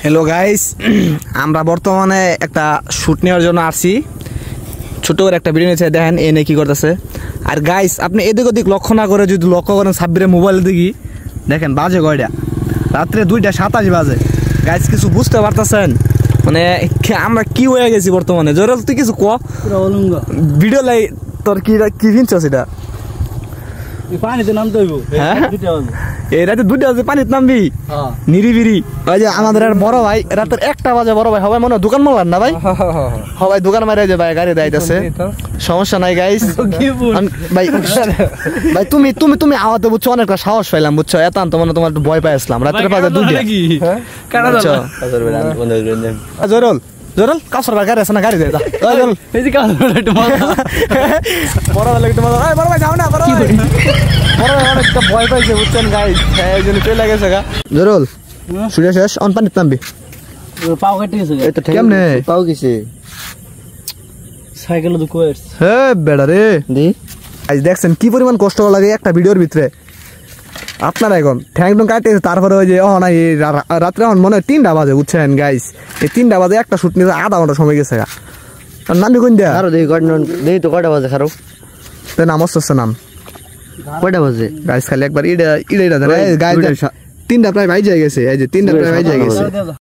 Hello guys, আমরা বর্তমানে একটা শুট নেওয়ার জন্য আসছি। ছোট করে একটা ভিডিও নিয়েছে, দেখেন এনে কি করতেছে। আর গাইস, আপনি এদিক ওদিক লক্ষ্য না করে যদি লক্ষ্য করেন সাব্বিরের মোবাইল দিকে, দেখেন বাজে কয়টা, রাত্রে 2:27 বাজে। গাইস কিছু বুঝতে পারতেছেন মানে আমরা কি হয়ে গেছি বর্তমানে? জোরে তুই কিছু ক, ভিডিও লাই তোর কি কি ভিনছস এটা? পানিতে নামতে হইব। হ্যাঁ এই রাতে 2টা বাজে পানিতে নামবি? নিরিবিরি। ওই যে আমাদের বড় ভাই রাতের 1টা বাজে, বড় ভাই সবাই মনে দোকান মারলাম না ভাই, সবাই দোকান মারে যে ভাই গাড়ি দাইতেছে, সমস্যা নাই গাইস। ভাই ভাই তুমি তুমি তুমি আওয়াতে বুঝছো, অনেকটা সাহস পাইলাম বুঝছো, এত তো মনে তোমার ভয় পাই আসলাম রাতের বাজে 2টা। জরুল জরুল কাছর গাড়ি আছে না, গাড়ি দেয় জরুল। এই যে কাছর একটু মজা, বড় ভাই একটু মজা। বড় ভাই যাও না, বড় ভাই বড় ভাই অনেকটা ভয় পাইছে বুঝছেন গাইস, এই জন্য চলে গেছে গা। জরুল শুনে শেষ অন পানিতে নামবি? পাও কেটে গেছে। এই তো কেমনে পাও গেছে? সাইকেল তো কোয়ার্স। হে বেড়া রে দি আজ দেখছেন কি পরিমাণ কষ্ট লাগে একটা ভিডিওর ভিতরে। আপনারা এখন ঠ্যাং টং কাটতেছে, তারপরে ওই যে নাই রাত্রে এখন মনে হয় 3টা বাজে বুঝছেন গাইস। এই 3টা বাজে একটা শুট নিতে আধা ঘন্টা সময় গেছে গা। নামবি কোন দিয়া? আরো দেই তো কয়টা বাজে খারাপ? তো নাম আসছে নাম কয়টা বাজে গাইস? খালি একবার ইডা গাইস 3টা প্রায় ভাই যায় গেছে, এই যে 3টা প্রায় ভাই যায় গেছে।